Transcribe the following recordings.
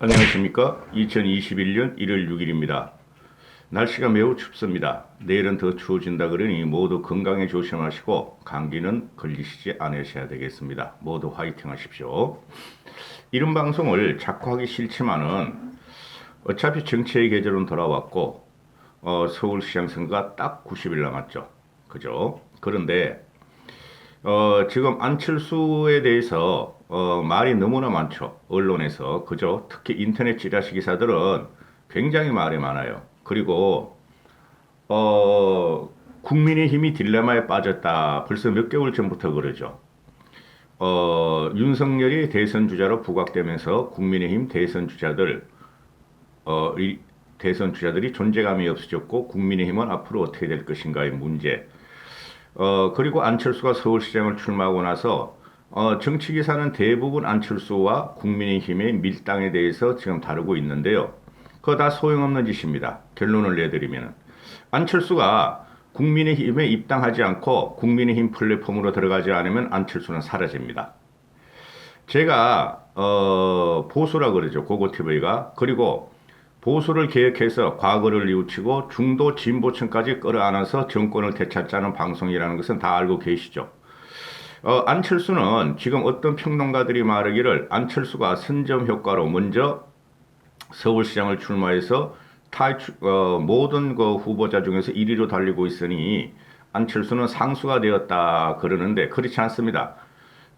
안녕하십니까? 2021년 1월 6일입니다. 날씨가 매우 춥습니다. 내일은 더 추워진다 그러니 모두 건강에 조심하시고 감기는 걸리시지 않으셔야 되겠습니다. 모두 화이팅 하십시오. 이런 방송을 자꾸 하기 싫지만은 어차피 정치의 계절은 돌아왔고 서울시장 선거가 딱 90일 남았죠. 그죠? 그런데 지금 안철수에 대해서 말이 너무나 많죠. 언론에서. 그죠? 특히 인터넷 찌라시 기사들은 굉장히 말이 많아요. 그리고 국민의힘이 딜레마에 빠졌다. 벌써 몇 개월 전부터 그러죠. 윤석열이 대선 주자로 부각되면서 국민의힘 대선 주자들 이 대선 주자들이 존재감이 없어졌고 국민의힘은 앞으로 어떻게 될 것인가의 문제. 그리고 안철수가 서울시장을 출마하고 나서 정치 기사는 대부분 안철수와 국민의힘의 밀당에 대해서 지금 다루고 있는데요. 그거 다 소용없는 짓입니다. 결론을 내드리면 안철수가 국민의힘에 입당하지 않고 국민의힘 플랫폼으로 들어가지 않으면 안철수는 사라집니다. 제가 보수라 그러죠. 고고TV가. 그리고 보수를 계획해서 과거를 뉘우치고 중도 진보층까지 끌어안아서 정권을 되찾자는 방송이라는 것은 다 알고 계시죠. 안철수는 지금 어떤 평론가들이 말하기를 안철수가 선점 효과로 먼저 서울시장을 출마해서 모든 그 후보자 중에서 1위로 달리고 있으니 안철수는 상수가 되었다 그러는데 그렇지 않습니다.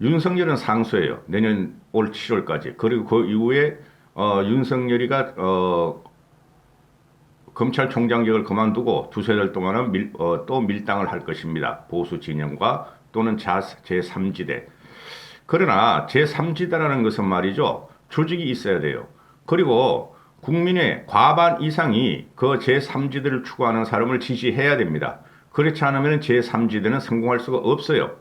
윤석열은 상수예요. 내년 올 7월까지. 그리고 그 이후에 윤석열이가 검찰총장직을 그만두고 두세 달 동안은 또 밀당을 할 것입니다. 보수 진영과 또는 제3지대. 그러나 제3지대라는 것은 말이죠. 조직이 있어야 돼요. 그리고 국민의 과반 이상이 그 제3지대를 추구하는 사람을 지지해야 됩니다. 그렇지 않으면 제3지대는 성공할 수가 없어요.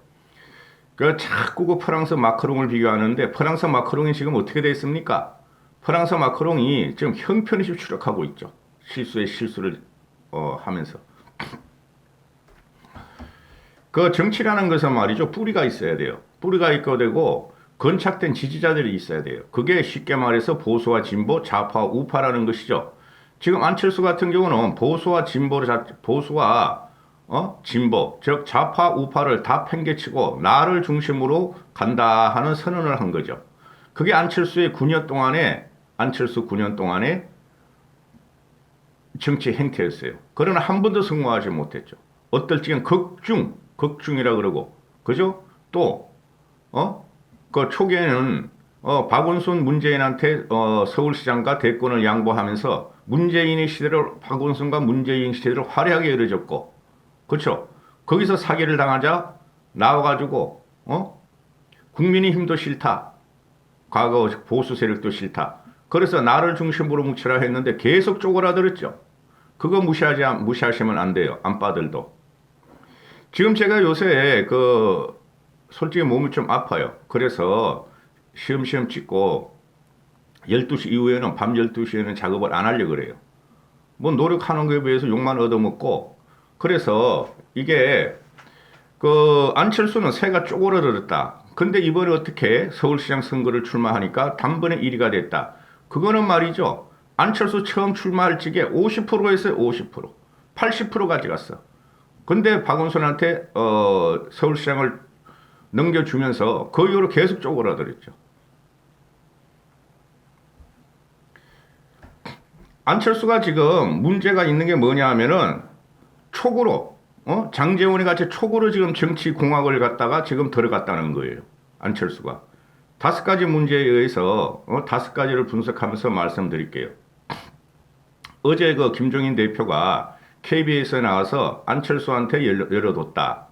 자꾸 그 프랑스 마크롱을 비교하는데 프랑스 마크롱이 지금 어떻게 되어 있습니까? 프랑스 마크롱이 지금 형편없이 추락하고 있죠. 실수에 실수를 하면서. 그 정치라는 것은 말이죠. 뿌리가 있어야 돼요. 뿌리가 있고 되고 건착된 지지자들이 있어야 돼요. 그게 쉽게 말해서 보수와 진보, 좌파와 우파라는 것이죠. 지금 안철수 같은 경우는 보수와 진보, 즉 좌파 우파를 다 팽개치고 나를 중심으로 간다 하는 선언을 한 거죠. 그게 안철수 9년 동안의 정치 행태였어요. 그러나 한 번도 성공하지 못했죠. 어떨 적엔 극중이라 그러고, 그죠? 또, 그 초기에는, 박원순 문재인한테, 서울시장과 대권을 양보하면서 박원순과 문재인 시대를 화려하게 이뤄졌고, 그렇죠? 거기서 사기를 당하자 나와가지고, 국민의힘도 싫다. 과거 보수 세력도 싫다. 그래서 나를 중심으로 뭉치라 했는데 계속 쪼그라들었죠. 그거 무시하시면 안 돼요. 안빠들도. 지금 제가 요새 솔직히 몸이 좀 아파요. 그래서 시험시험 찍고 12시 이후에는 밤 12시에는 작업을 안 하려고 그래요. 뭐 노력하는 거에 비해서 욕만 얻어먹고 그래서 이게 안철수는 새가 쪼그라들었다. 근데 이번에 어떻게 서울시장 선거를 출마하니까 단번에 1위가 됐다. 그거는 말이죠. 안철수 처음 출마할 적에 50%에서 50%, 80% 가져갔어. 근데 박원순한테 서울시장을 넘겨주면서 그 이후로 계속 쪼그라들었죠. 안철수가 지금 문제가 있는 게 뭐냐 하면은 촉으로 장제원이 같이 촉으로 지금 정치 공학을 갖다가 지금 들어갔다는 거예요. 안철수가. 5가지 문제에 의해서 5가지를 분석하면서 말씀드릴게요. 어제 김종인 대표가 KBS에 나와서 안철수한테 열어뒀다.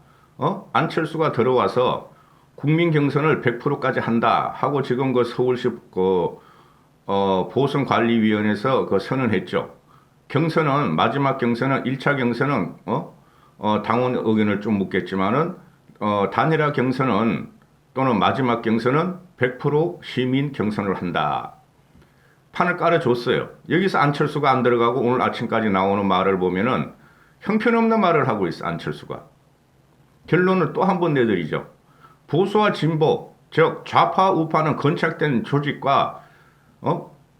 안철수가 들어와서 국민 경선을 100%까지 한다 하고 지금 서울시 보선관리위원회에서 선언했죠. 경선은 마지막 경선은 1차 경선은 당원 의견을 좀 묻겠지만은 단일화 경선은 또는 마지막 경선은 100% 시민 경선을 한다. 판을 깔아줬어요. 여기서 안철수가 안 들어가고 오늘 아침까지 나오는 말을 보면은 형편없는 말을 하고 있어 안철수가. 결론을 또 한 번 내드리죠. 보수와 진보, 즉 좌파 우파는 건착된 조직과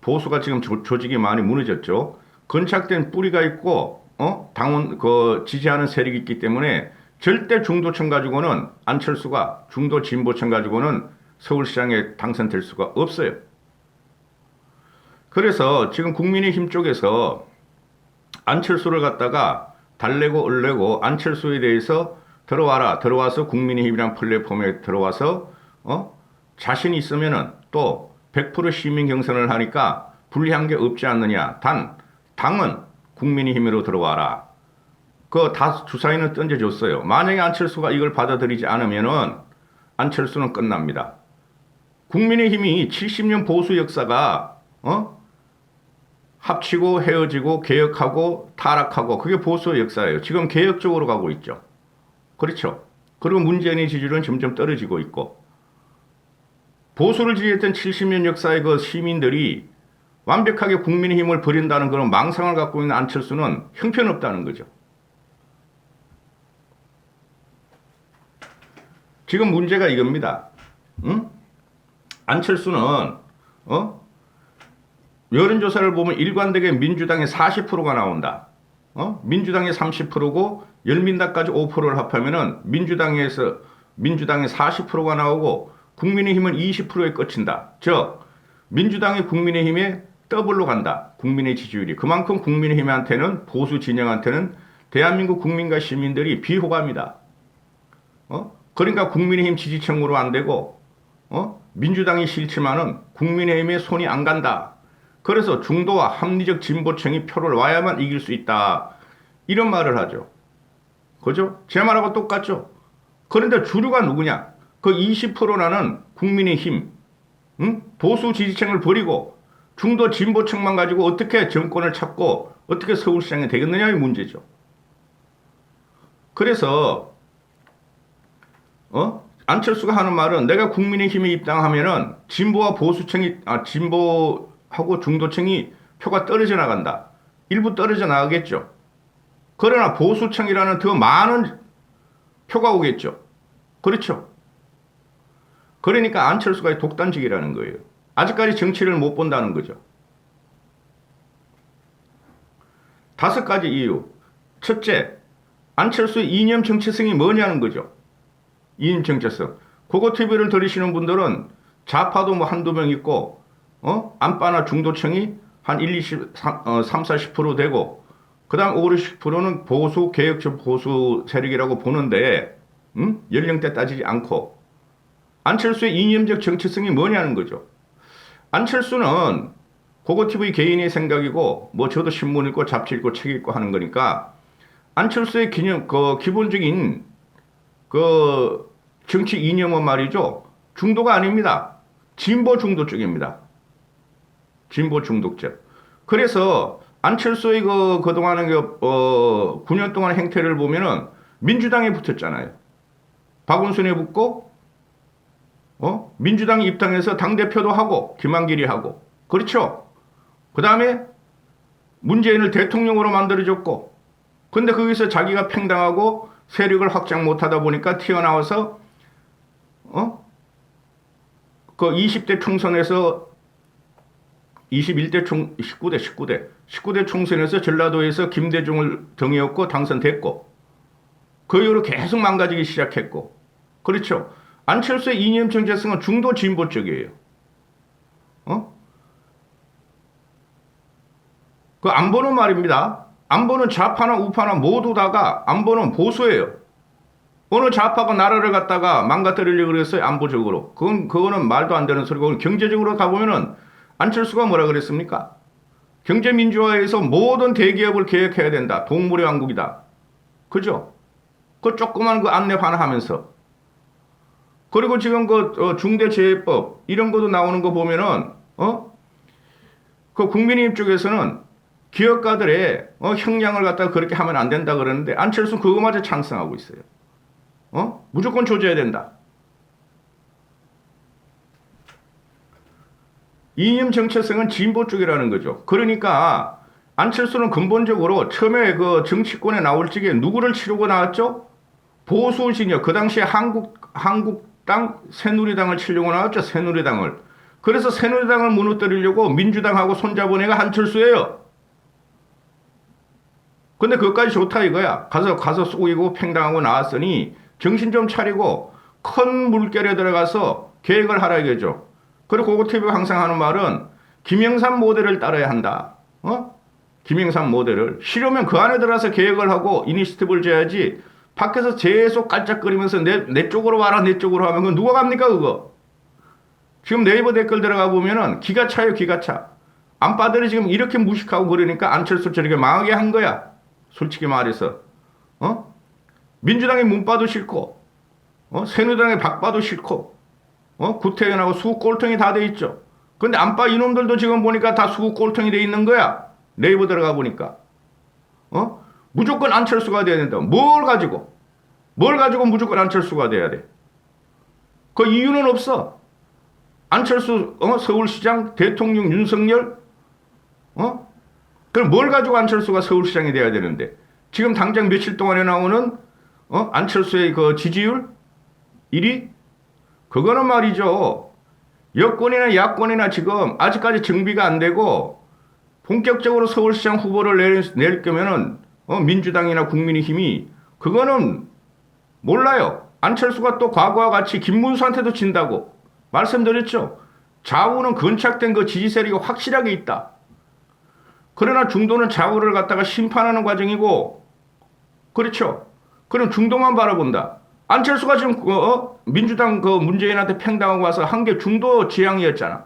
보수가 지금 조직이 많이 무너졌죠. 건착된 뿌리가 있고 당원 그 지지하는 세력이 있기 때문에 절대 중도층 가지고는 안철수가 중도 진보층 가지고는 서울시장에 당선될 수가 없어요. 그래서 지금 국민의힘 쪽에서 안철수를 갖다가 달래고 얼래고 안철수에 대해서 들어와서 국민의힘이란 플랫폼에 들어와서 자신 있으면은 또 100% 시민 경선을 하니까 불리한 게 없지 않느냐. 당은 국민의힘으로 들어와라. 그 다 주사위는 던져줬어요. 만약에 안철수가 이걸 받아들이지 않으면은 안철수는 끝납니다. 국민의힘이 70년 보수 역사가 합치고 헤어지고 개혁하고 타락하고 그게 보수의 역사예요. 지금 개혁 쪽으로 가고 있죠. 그렇죠. 그리고 문재인의 지지율은 점점 떨어지고 있고 보수를 지지했던 70년 역사의 그 시민들이 완벽하게 국민의힘을 버린다는 그런 망상을 갖고 있는 안철수는 형편없다는 거죠. 지금 문제가 이겁니다. 응? 안철수는 여론조사를 보면 일관되게 민주당의 40%가 나온다. 민주당의 30%고 열민당까지 5%를 합하면은 민주당의 40%가 나오고 국민의힘은 20%에 끝친다. 즉 민주당이 국민의힘에 더블로 간다. 국민의 지지율이. 그만큼 국민의힘한테는 보수 진영한테는 대한민국 국민과 시민들이 비호감이다. 그러니까 국민의힘 지지층으로 안 되고 민주당이 싫지만은 국민의힘에 손이 안 간다. 그래서 중도와 합리적 진보층이 표를 와야만 이길 수 있다. 이런 말을 하죠. 그죠? 제 말하고 똑같죠? 그런데 주류가 누구냐? 그 20%라는 국민의힘, 보수 지지층을 버리고 중도 진보층만 가지고 어떻게 정권을 찾고 어떻게 서울시장이 되겠느냐의 문제죠. 그래서 안철수가 하는 말은 내가 국민의힘에 입당하면은 진보와 보수층이 진보하고 중도층이 표가 떨어져 나간다. 일부 떨어져 나가겠죠. 그러나 보수층이라는 더 많은 표가 오겠죠. 그렇죠. 그러니까 안철수가 독단적이라는 거예요. 아직까지 정치를 못 본다는 거죠. 5가지 이유. 첫째, 안철수의 이념 정체성이 뭐냐는 거죠. 이념 정체성. 고고TV를 들으시는 분들은 좌파도 뭐 한두 명 있고, 안빠나 중도층이 한 30-40% 되고, 그 다음 50-60%는 보수, 개혁적 보수 세력이라고 보는데, 연령대 따지지 않고, 안철수의 이념적 정체성이 뭐냐는 거죠. 안철수는 고고TV 개인의 생각이고, 뭐 저도 신문 읽고 잡지 읽고 책 읽고 하는 거니까, 안철수의 기본적인 정치 이념은 말이죠. 중도가 아닙니다. 진보 중도 쪽입니다. 진보 중독적. 그래서 안철수의 그동안의 9년 동안의 행태를 보면은 민주당에 붙었잖아요. 박원순에 붙고, 민주당 입당해서 당대표도 하고, 김한길이 하고. 그렇죠? 그 다음에 문재인을 대통령으로 만들어줬고, 근데 거기서 자기가 팽당하고 세력을 확장 못하다 보니까 튀어나와서, 그 20대 총선에서 19대 총선에서 전라도에서 김대중을 등에업고 당선됐고, 그 이후로 계속 망가지기 시작했고, 그렇죠? 안철수의 이념 정체성은 중도 진보 쪽이에요. 그 안보는 말입니다. 안보는 좌파나 우파나 모두 다가 안보는 보수예요. 어느 좌파가 나라를 갖다가 망가뜨리려고 그랬어요, 안보적으로. 그거는 말도 안 되는 소리고, 경제적으로 가보면은 안철수가 뭐라 그랬습니까? 경제민주화에서 모든 대기업을 개혁해야 된다. 동물의 왕국이다. 그죠? 그 조그만 그 안내 하나 하면서. 그리고 지금 중대재해법, 이런 것도 나오는 거 보면은, 그 국민의힘 쪽에서는 기업가들의 형량을 갖다가 그렇게 하면 안 된다 그러는데, 안철수는 그거마저 찬성하고 있어요. 무조건 조져야 된다. 이념 정체성은 진보 쪽이라는 거죠. 그러니까 안철수는 근본적으로 처음에 그 정치권에 나올 적에 누구를 치르고 나왔죠? 보수 진영. 그 당시에 한국당 새누리당을 치려고 나왔죠. 새누리당을. 그래서 새누리당을 무너뜨리려고 민주당하고 손잡은 애가 한철수예요. 근데 그것까지 좋다 이거야. 가서 쏘이고 팽당하고 나왔으니 정신 좀 차리고 큰 물결에 들어가서 계획을 하라 이거죠. 그리고 고고TV가 항상 하는 말은 김영삼 모델을 따라야 한다. 김영삼 모델을. 싫으면 그 안에 들어가서 계획을 하고 이니시티브를 줘야지 밖에서 계속 깔짝거리면서 내 쪽으로 와라 내 쪽으로 하면 그거 누가 갑니까 그거. 지금 네이버 댓글 들어가 보면은 기가 차요 기가 차. 안빠들이 지금 이렇게 무식하고 그러니까 안철수 저렇게 망하게 한 거야. 솔직히 말해서. 민주당의 문바도 싫고 새누리당의 박바도 싫고 구태현하고 수구 꼴통이 다 돼 있죠. 근데 안빠 이놈들도 지금 보니까 다 수구 꼴통이 돼 있는 거야. 네이버 들어가 보니까. 무조건 안철수가 돼야 된다. 뭘 가지고 무조건 안철수가 돼야 돼. 그 이유는 없어. 안철수 서울시장 대통령 윤석열 그럼 뭘 가지고 안철수가 서울시장이 돼야 되는데 지금 당장 며칠 동안에 나오는 안철수의 그 지지율 1위 그거는 말이죠. 여권이나 야권이나 지금 아직까지 정비가 안 되고 본격적으로 서울시장 후보를 낼 거면은 민주당이나 국민의힘이 그거는 몰라요. 안철수가 또 과거와 같이 김문수한테도 진다고 말씀드렸죠. 좌우는 건착된 그 지지 세력이 확실하게 있다. 그러나 중도는 좌우를 갖다가 심판하는 과정이고 그렇죠. 그럼 중도만 바라본다. 안철수가 지금 민주당 그 문재인한테 팽당하고 와서 한 게 중도 지향이었잖아.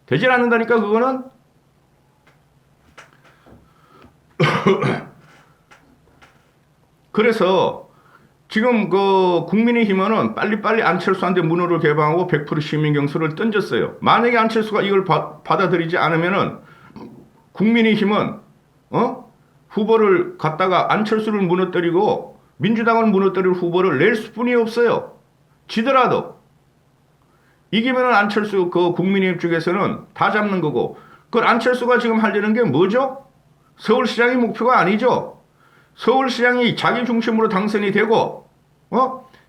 되질 않는다니까 그거는. 그래서 지금 그 국민의힘은 빨리빨리 안철수한테 문호를 개방하고 100% 시민경수를 던졌어요. 만약에 안철수가 이걸 받아들이지 않으면은 국민의힘은 후보를 갖다가 안철수를 무너뜨리고 민주당을 무너뜨릴 후보를 낼 수뿐이 없어요. 지더라도 이기면은 안철수 그 국민의힘 쪽에서는 다 잡는 거고 그 안철수가 지금 하려는 게 뭐죠? 서울시장이 목표가 아니죠. 서울시장이 자기 중심으로 당선이 되고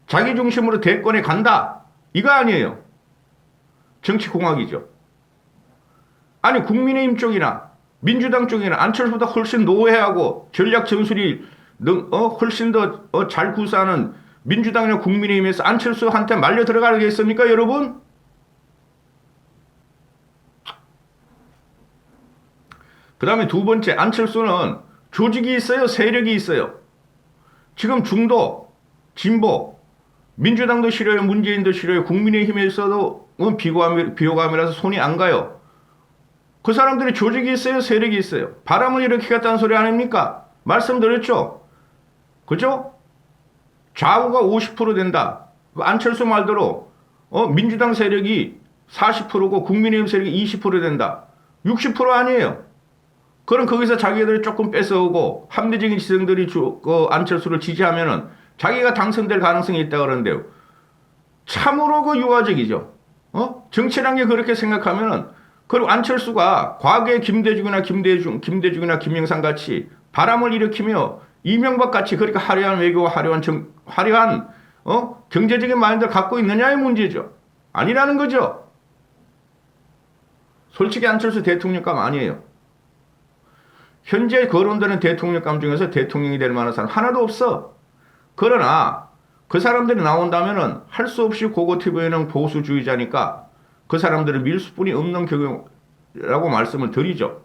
자기 중심으로 대권에 간다. 이거 아니에요. 정치공학이죠. 아니 국민의힘 쪽이나 민주당 쪽이나 안철수보다 훨씬 노회하고 전략 전술이 훨씬 더 잘 구사하는 민주당이나 국민의힘에서 안철수한테 말려 들어가겠습니까 여러분? 그 다음에 두 번째 안철수는 조직이 있어요? 세력이 있어요? 지금 중도, 진보, 민주당도 싫어요. 문재인도 싫어요. 국민의힘에서도 비호감이라서 손이 안 가요. 그 사람들이 조직이 있어요? 세력이 있어요? 바람을 일으키겠다는 소리 아닙니까? 말씀드렸죠? 그죠? 좌우가 50% 된다. 안철수 말대로 민주당 세력이 40%고 국민의힘 세력이 20% 된다. 60% 아니에요. 그럼 거기서 자기들이 조금 뺏어오고 합리적인 지성들이 안철수를 지지하면은 자기가 당선될 가능성이 있다 그러는데요. 참으로 그 유화적이죠. 정치란 게 그렇게 생각하면은 그리고 안철수가 과거에 김대중이나 김영삼 같이 바람을 일으키며 이명박 같이 그렇게 화려한 외교와 화려한 경제적인 마인드를 갖고 있느냐의 문제죠. 아니라는 거죠. 솔직히 안철수 대통령감 아니에요. 현재 거론되는 대통령감 중에서 대통령이 될 만한 사람 하나도 없어. 그러나 그 사람들이 나온다면은 할 수 없이 고고TV는 보수주의자니까 그 사람들을 밀 수뿐이 없는 경우라고 말씀을 드리죠.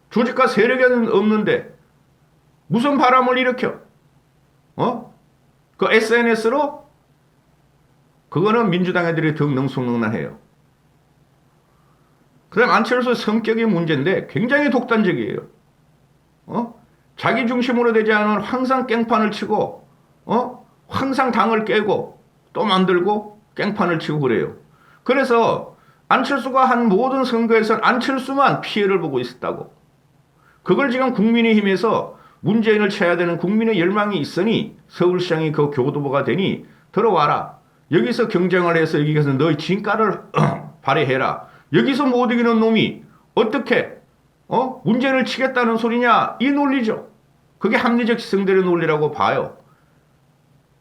조직과 세력이 없는데 무슨 바람을 일으켜? 그 SNS로? 그거는 민주당 애들이 더 능숙능란해요. 그 다음 안철수의 성격이 문제인데 굉장히 독단적이에요. 자기 중심으로 되지 않으면 항상 깽판을 치고 항상 당을 깨고 또 만들고 깽판을 치고 그래요. 그래서 안철수가 한 모든 선거에서는 안철수만 피해를 보고 있었다고. 그걸 지금 국민의힘에서 문재인을 쳐야 되는 국민의 열망이 있으니 서울시장이 그 교도보가 되니 들어와라. 여기서 경쟁을 해서 여기서 너의 진가를 발휘해라. 여기서 못 이기는 놈이 어떻게 문재인을 치겠다는 소리냐 이 논리죠. 그게 합리적 지성들의 논리라고 봐요.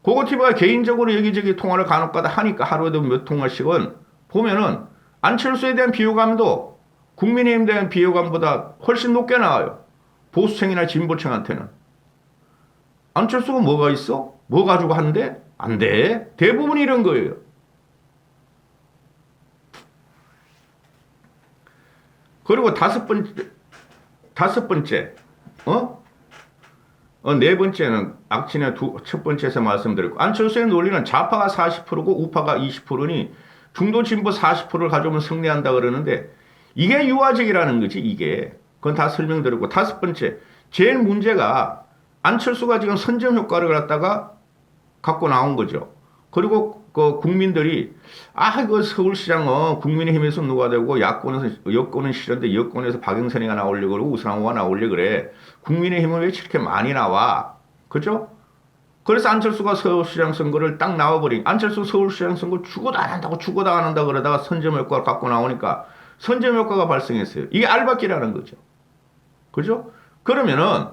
고고TV가 개인적으로 여기저기 통화를 간혹가다 하니까 하루에도 몇 통화씩은 보면은 안철수에 대한 비호감도 국민의힘에 대한 비호감보다 훨씬 높게 나와요. 보수층이나 진보층한테는. 안철수가 뭐가 있어? 뭐 가지고 한대? 안 돼. 대부분이 이런 거예요. 그리고 다섯 번째, 네 번째는 악친의 첫 번째에서 말씀드렸고, 안철수의 논리는 좌파가 40%고 우파가 20%니 중도 진보 40%를 가져오면 승리한다 그러는데, 이게 유화적이라는 거지, 이게. 그건 다 설명드렸고, 다섯 번째, 제일 문제가 안철수가 지금 선점 효과를 갖다가 갖고 나온 거죠. 그리고 그 국민들이 이거 서울시장 국민의힘에서 누가 되고 여권은 싫은데 여권에서 박영선이가 나오려고 그러고 우상호가 나오려고 그래. 국민의힘은 왜 이렇게 많이 나와? 그죠? 그래서 안철수가 서울시장 선거를 딱 나와버린. 안철수 서울시장 선거 죽어도 안 한다고 그러다가 선점 효과를 갖고 나오니까 선점 효과가 발생했어요. 이게 알박기라는 거죠. 그죠? 그러면은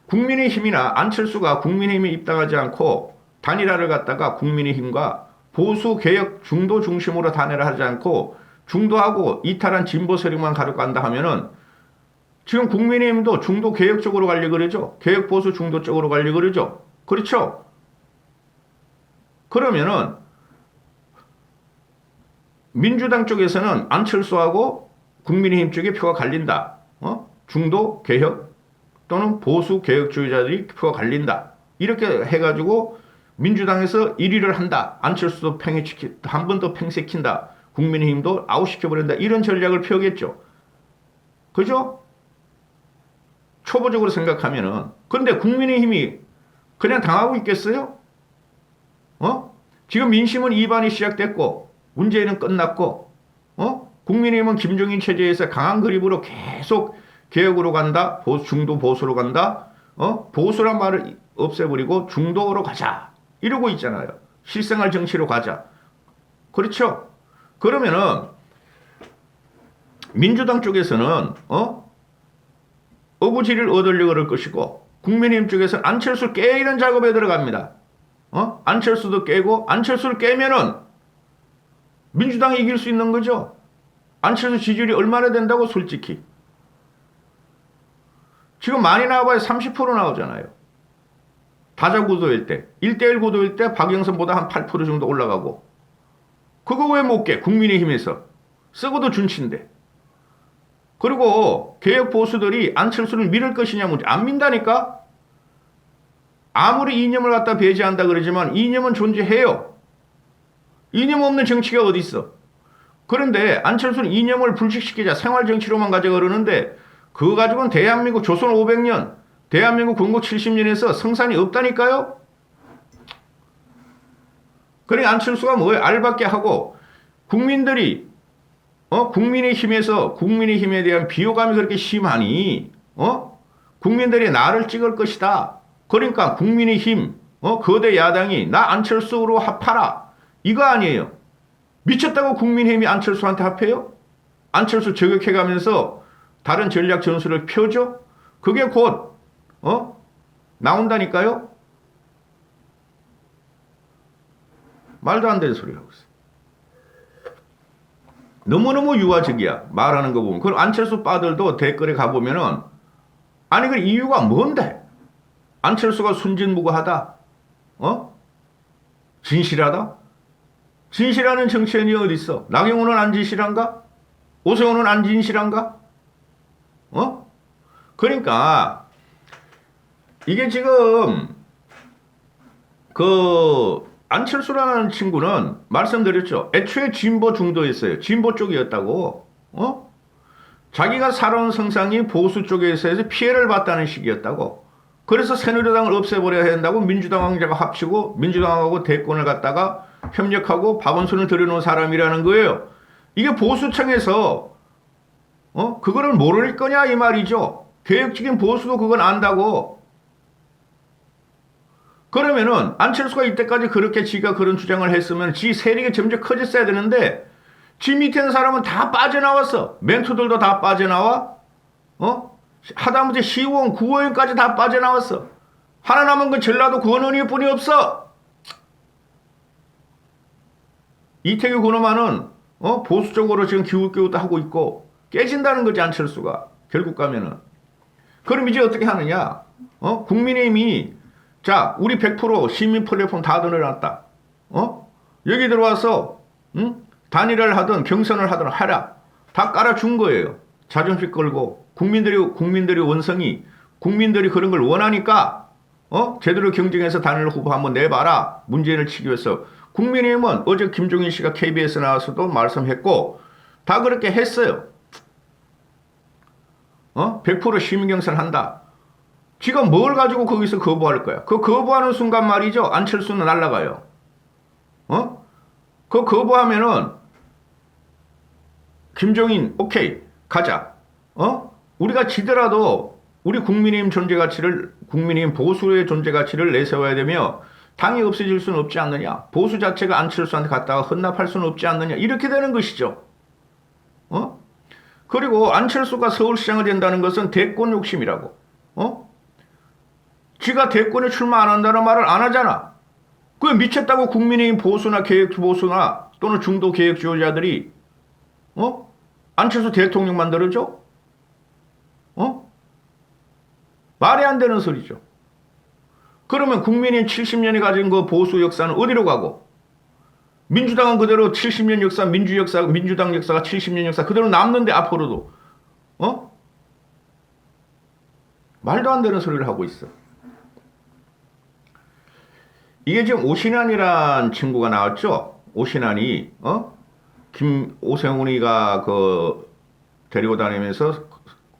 국민의힘이나 안철수가 국민의힘에 입당하지 않고 단일화를 갖다가 국민의힘과 보수 개혁 중도 중심으로 단일화 하지 않고 중도하고 이탈한 진보 세력만 가져간다 하면은 지금 국민의힘도 중도 개혁 쪽으로 가려고 그러죠. 개혁 보수 중도 쪽으로 가려고 그러죠. 그렇죠? 그러면은 민주당 쪽에서는 안철수하고 국민의힘 쪽에 표가 갈린다. 중도 개혁 또는 보수 개혁주의자들이 표가 갈린다. 이렇게 해가지고 민주당에서 1위를 한다. 안철수도 한 번 더 팽색킨다. 국민의힘도 아웃시켜버린다. 이런 전략을 펴겠죠. 그죠? 초보적으로 생각하면은. 그런데 국민의힘이 그냥 당하고 있겠어요? 지금 민심은 이반이 시작됐고 문재인은 끝났고 국민의힘은 김종인 체제에서 강한 그립으로 계속 개혁으로 간다. 중도 보수로 간다. 보수란 말을 없애버리고 중도로 가자. 이러고 있잖아요. 실생활 정치로 가자. 그렇죠? 그러면은 민주당 쪽에서는 어부지리를 얻으려고 그럴 것이고 국민의힘 쪽에서는 안철수를 깨는 작업에 들어갑니다. 안철수도 깨고 안철수를 깨면은 민주당이 이길 수 있는 거죠. 안철수 지지율이 얼마나 된다고 솔직히. 지금 많이 나와봐야 30% 나오잖아요. 다자 구도일 때, 1대1 구도일 때 박영선보다 한 8% 정도 올라가고. 그거 왜 못 깨? 국민의힘에서. 썩어도 준치인데. 그리고 개혁 보수들이 안철수를 밀을 것이냐 문제. 안 민다니까? 아무리 이념을 갖다 배제한다 그러지만 이념은 존재해요. 이념 없는 정치가 어디 있어? 그런데 안철수는 이념을 불식시키자 생활 정치로만 가자 그러는데 그거 가지고는 대한민국 조선 500년, 대한민국 건국 70년에서 성산이 없다니까요? 그러니까 안철수가 뭐예요? 알밖에 하고 국민들이 국민의힘에 대한 비호감이 그렇게 심하니 국민들이 나를 찍을 것이다. 그러니까 국민의힘 거대 야당이 나 안철수로 합하라. 이거 아니에요. 미쳤다고 국민의힘이 안철수한테 합해요? 안철수 저격해가면서 다른 전략 전술을 펴죠? 그게 곧 나온다니까요? 말도 안 되는 소리 하고 있어요. 너무너무 유화적이야. 말하는 거 보면. 그럼 안철수 빠들도 댓글에 가보면은 아니 그 이유가 뭔데? 안철수가 순진무구하다? 진실하다? 진실하는 정치인이 어디 있어? 나경원은 안 진실한가? 오세훈은 안 진실한가? 그러니까 이게 지금 안철수라는 친구는 말씀드렸죠. 애초에 진보 중도였어요. 진보 쪽이었다고. 자기가 살아온 성상이 보수 쪽에서 피해를 봤다는 식이었다고. 그래서 새누리당을 없애버려야 한다고 민주당 황제가 합치고 민주당하고 대권을 갖다가 협력하고 박원순을 들여놓은 사람이라는 거예요. 이게 보수층에서 그거를 모를 거냐 이 말이죠. 개혁적인 보수도 그건 안다고. 그러면은 안철수가 이때까지 그렇게 지가 그런 주장을 했으면 지 세력이 점점 커졌어야 되는데 지 밑에 있는 사람은 다 빠져나왔어. 멘토들도 다 빠져나와. 하다못해 시의원, 구의원까지 다 빠져나왔어. 하나 남은 건 전라도 권은희 뿐이 없어. 이태규 그놈아는 보수적으로 지금 기웃기웃 하고 있고 깨진다는 거지 안철수가 결국 가면은. 그럼 이제 어떻게 하느냐? 국민의힘이 자 우리 100% 시민 플랫폼 다 늘어났다. 여기 들어와서 단일화를 하든 경선을 하든 하라. 다 깔아준 거예요. 자존심 걸고 국민들이 원성이 국민들이 그런 걸 원하니까 제대로 경쟁해서 단일 후보 한번 내봐라. 문재인을 치기 위해서. 국민의힘은 어제 김종인 씨가 KBS 나와서도 말씀했고 다 그렇게 했어요. 100% 시민 경선 한다. 지금 뭘 가지고 거기서 거부할 거야? 그 거부하는 순간 말이죠. 안철수는 날아가요. 그 거부하면은 김종인 오케이 가자. 우리가 지더라도 우리 국민의힘 존재 가치를 국민의힘 보수의 존재 가치를 내세워야 되며 당이 없어질 수는 없지 않느냐. 보수 자체가 안철수한테 갔다가 헌납할 수는 없지 않느냐. 이렇게 되는 것이죠. 그리고 안철수가 서울시장이 된다는 것은 대권 욕심이라고. 지가 대권에 출마 안 한다는 말을 안 하잖아. 그게 미쳤다고 국민의힘 보수나 개혁 보수나 또는 중도 개혁 지도자들이 안철수 대통령 만들어줘? 말이 안 되는 소리죠. 그러면 국민의힘 70년이 가진 그 보수 역사는 어디로 가고 민주당은 그대로 70년 역사, 민주당 역사가 70년 역사 그대로 남는데 앞으로도 말도 안 되는 소리를 하고 있어. 이게 지금 오신환이란 친구가 나왔죠. 오신환이 오세훈이가 데리고 다니면서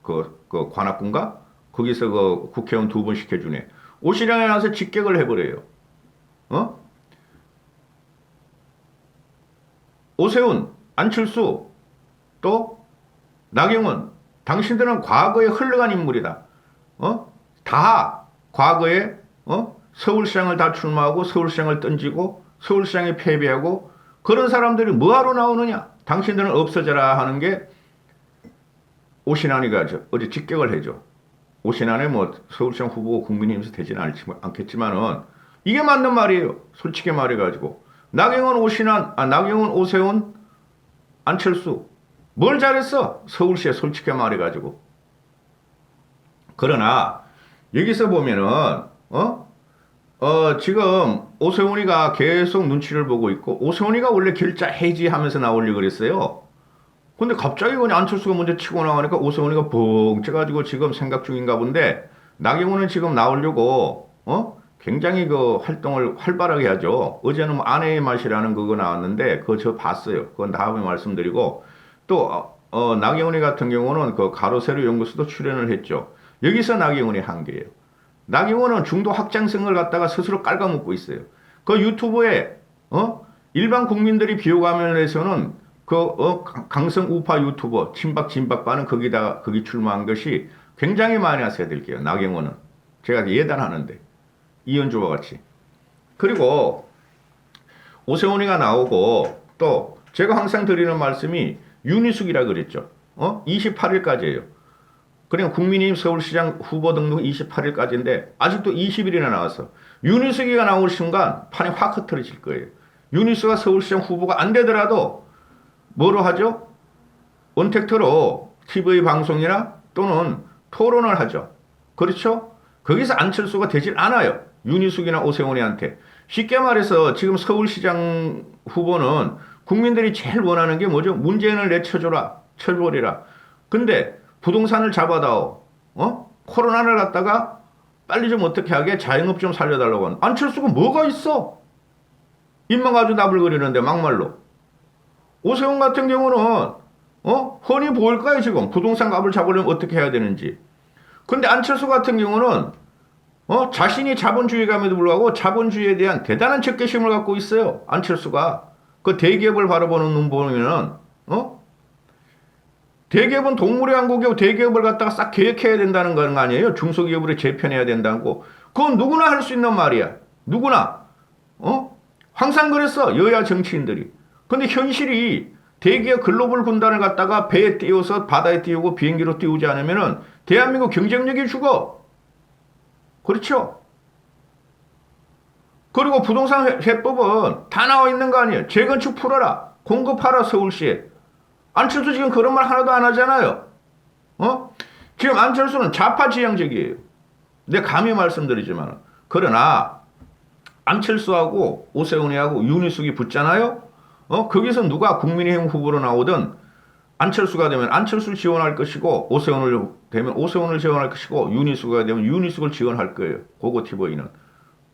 그 관악군가 거기서 그 국회의원 2번 시켜주네. 오신환이 나와서 직격을 해버려요. 오세훈, 안철수, 또 나경원, 당신들은 과거에 흘러간 인물이다. 다 과거에 서울시장을 다 출마하고 서울시장을 던지고 서울시장에 패배하고 그런 사람들이 뭐하러 나오느냐? 당신들은 없어져라 하는 게 오신환이가 어제 직격을 해줘. 오신환이 뭐 서울시장 후보 국민의힘에서 되지는 않겠지만은 이게 맞는 말이에요. 솔직히 말해가지고. 나경원, 오세훈, 안철수. 뭘 잘했어? 서울시에 솔직히 말해가지고. 그러나, 여기서 보면은, 지금 오세훈이가 계속 눈치를 보고 있고, 오세훈이가 원래 결자 해지하면서 나오려고 그랬어요. 근데 갑자기 그냥 안철수가 먼저 치고 나가니까 오세훈이가 벙 쪄가지고 지금 생각 중인가 본데, 나경원은 지금 나오려고, 굉장히 그 활동을 활발하게 하죠. 어제는 뭐 아내의 맛이라는 그거 나왔는데 그거 저 봤어요. 그건 다음에 말씀드리고 또 나경원이 같은 경우는 그 가로세로 연구소도 출연을 했죠. 여기서 나경원이 한계예요. 나경원은 중도 확장성을 갖다가 스스로 깔아먹고 있어요. 그 유튜브에 일반 국민들이 비호감을 해서는 강성 우파 유튜버 친박반은 거기 출마한 것이 굉장히 많이 하셔야 될게요. 나경원은 제가 예단하는데. 이현주와 같이. 그리고 오세훈이가 나오고 또 제가 항상 드리는 말씀이 윤희숙이라 그랬죠. 28일까지예요. 그냥 국민의힘 서울시장 후보 등록 28일까지인데 아직도 20일이나 나왔어. 윤희숙이가 나올 순간 판이 확 흐트러질 거예요. 윤희숙가 서울시장 후보가 안 되더라도 뭐로 하죠? 언택트로 TV 방송이나 또는 토론을 하죠. 그렇죠? 거기서 안철수가 되질 않아요. 윤희숙이나 오세훈이한테. 쉽게 말해서 지금 서울시장 후보는 국민들이 제일 원하는 게 뭐죠? 문재인을 내쳐줘라. 철벌이라. 근데 부동산을 잡아다오. 코로나를 갖다가 빨리 좀 어떻게 하게 자영업 좀 살려달라고 하는. 안철수가 뭐가 있어? 입만 가지고 나불거리는데 막말로. 오세훈 같은 경우는 훤히 보일까요 지금? 부동산 값을 잡으려면 어떻게 해야 되는지. 근데 안철수 같은 경우는 자신이 자본주의감에도 불구하고 자본주의에 대한 대단한 적개심을 갖고 있어요. 안철수가. 그 대기업을 바라보는 눈 보면은, 대기업은 동물의 왕국이고 대기업을 갖다가 싹 개혁해야 된다는 거 아니에요? 중소기업으로 재편해야 된다고. 그건 누구나 할 수 있는 말이야. 누구나. 항상 그랬어. 여야 정치인들이. 근데 현실이 대기업 글로벌 군단을 갖다가 배에 띄워서 바다에 띄우고 비행기로 띄우지 않으면은 대한민국 경쟁력이 죽어. 그렇죠? 그리고 부동산 해법은 다 나와 있는 거 아니에요? 재건축 풀어라. 공급하라 서울시에. 안철수 지금 그런 말 하나도 안 하잖아요. 지금 안철수는 좌파 지향적이에요. 내가 감히 말씀드리지만. 그러나 안철수하고 오세훈이하고 윤희숙이 붙잖아요. 거기서 누가 국민의힘 후보로 나오든 안철수가 되면 안철수를 지원할 것이고 오세훈을 되면 오세훈을 지원할 것이고 윤희숙이 되면 윤희숙을 지원할 거예요. 고고티버이는.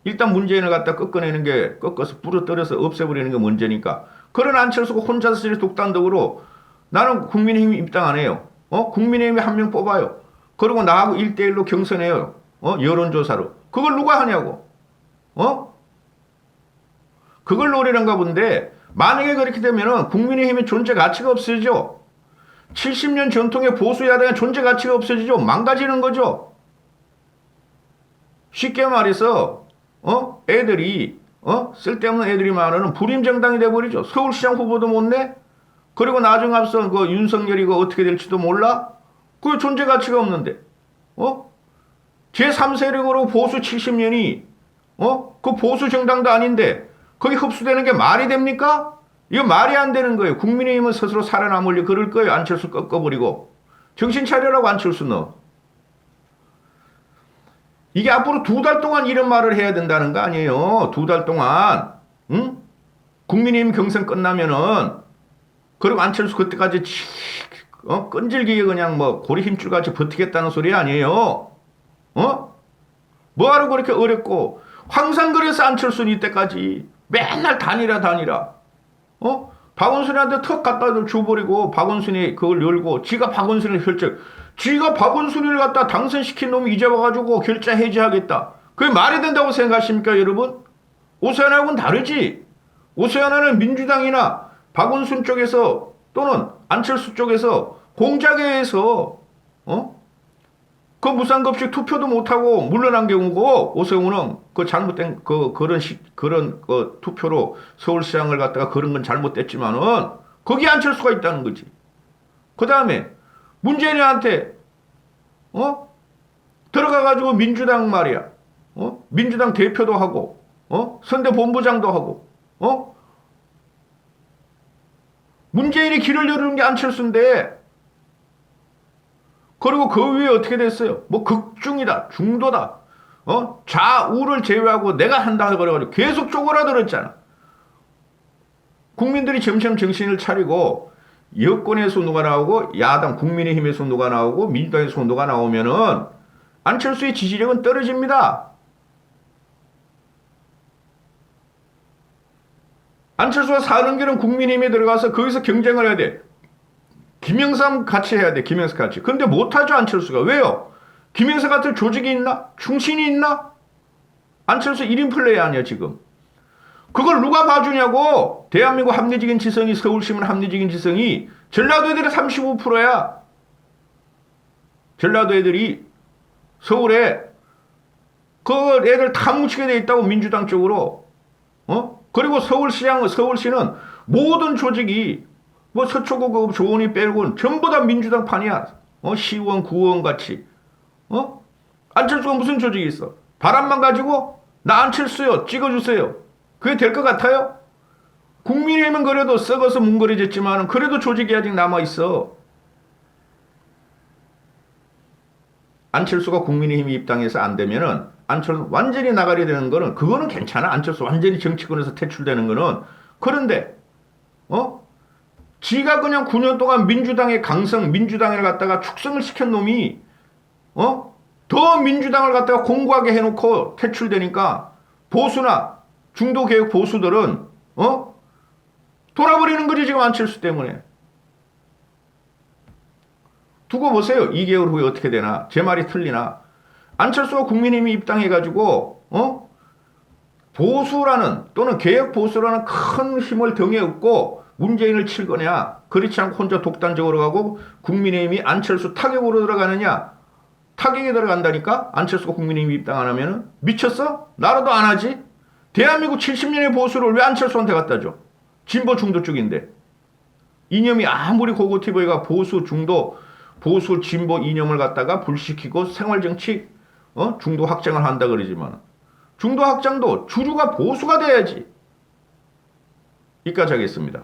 일단 문재인을 갖다 꺾어내는 게 꺾어서 부러뜨려서 없애버리는 게 문제니까. 그런 안철수가 혼자서 독단적으로 나는 국민의힘 입당 안 해요. 국민의힘이 한 명 뽑아요. 그리고 나하고 1대1로 경선해요. 여론조사로. 그걸 누가 하냐고. 그걸 노리는가 본데 만약에 그렇게 되면은 국민의힘의 존재 가치가 없어지죠. 70년 전통의 보수 야당의 존재 가치가 없어지죠. 망가지는 거죠. 쉽게 말해서 애들이 쓸데없는 애들이 많으면 불임정당이 돼버리죠. 서울시장 후보도 못 내. 그리고 나중 앞서 그 윤석열이 어떻게 될지도 몰라. 그 존재 가치가 없는데. 제3세력으로 보수 70년이 그 보수 정당도 아닌데 거기 흡수되는 게 말이 됩니까? 이거 말이 안 되는 거예요. 국민의힘은 스스로 살아남으려 그럴 거예요. 안철수 꺾어버리고. 정신 차려라고 안철수 너. 이게 앞으로 2달 동안 이런 말을 해야 된다는 거 아니에요. 2달 동안. 응? 국민의힘 경선 끝나면은 그리고 안철수 그때까지 끈질기게 그냥 고리 힘줄같이 버티겠다는 소리 아니에요. 뭐하러 그렇게 어렵고 항상 그래서 안철수는 이때까지 맨날 단일화. 박원순이한테 턱 갖다 줘버리고 박원순이 그걸 열고 지가 박원순을 지가 박원순이를 갖다 당선시킨 놈이 이제 와가지고 결자 해지하겠다. 그게 말이 된다고 생각하십니까 여러분? 오세훈하고는 다르지. 오세훈은 민주당이나 박원순 쪽에서 또는 안철수 쪽에서 공작에 의해서 그 무상급식 투표도 못하고 물러난 경우고 오세훈은 그 잘못된 그런 투표로 서울시장을 갖다가 그런 건 잘못됐지만은 거기 안철수가 있다는 거지. 그 다음에 문재인한테 들어가가지고 민주당 말이야. 민주당 대표도 하고 선대 본부장도 하고 문재인이 길을 열는 게 안철수인데 그리고 그 위에 어떻게 됐어요? 극중이다, 중도다, 좌우를 제외하고 내가 한다 그래가지고 계속 쪼그라들었잖아. 국민들이 점점 정신을 차리고 여권에서 누가 나오고 야당 국민의힘에서 누가 나오고 민주당에서 누가 나오면은 안철수의 지지력은 떨어집니다. 안철수가 사는 길은 국민의힘에 들어가서 거기서 경쟁을 해야 돼. 김영삼 같이 해야 돼. 김영삼 같이. 근데 못하죠 안철수가. 왜요? 김영삼 같은 조직이 있나? 충신이 있나? 안철수 1인 플레이 아니야 지금. 그걸 누가 봐주냐고. 대한민국 합리적인 지성이 서울시민 합리적인 지성이 전라도 애들이 35%야. 전라도 애들이 서울에 그 애들 다 뭉치게 돼 있다고 민주당 쪽으로. 그리고 서울시는 모든 조직이 서초구 조원이 빼고는 전부 다 민주당 판이야. 시의원, 구의원 같이. 안철수가 무슨 조직이 있어? 바람만 가지고 나 안철수요. 찍어주세요. 그게 될 것 같아요? 국민의힘은 그래도 썩어서 뭉거려졌지만 그래도 조직이 아직 남아있어. 안철수가 국민의힘 입당해서 안 되면은 안철수 완전히 나가게 되는 거는 그거는 괜찮아. 안철수 완전히 정치권에서 퇴출되는 거는. 그런데 지가 그냥 9년 동안 민주당의 강성, 민주당을 갖다가 축성을 시킨 놈이 더 민주당을 갖다가 공고하게 해놓고 퇴출되니까 보수나 중도개혁 보수들은 돌아버리는 거지 지금 안철수 때문에. 두고 보세요. 2개월 후에 어떻게 되나. 제 말이 틀리나. 안철수가 국민의힘이 입당해가지고 보수라는 또는 개혁 보수라는 큰 힘을 등에 업고 문재인을 칠 거냐. 그렇지 않고 혼자 독단적으로 가고 국민의힘이 안철수 타격으로 들어가느냐. 타격에 들어간다니까. 안철수가 국민의힘 입당 안 하면은. 미쳤어? 나라도 안 하지. 대한민국 70년의 보수를 왜 안철수한테 갖다 줘. 진보 중도 쪽인데. 이념이 아무리 고고티브가 보수 중도 보수 진보 이념을 갖다가 불시키고 생활정치 중도 확장을 한다 그러지만 중도 확장도 주류가 보수가 돼야지. 여기까지 하겠습니다.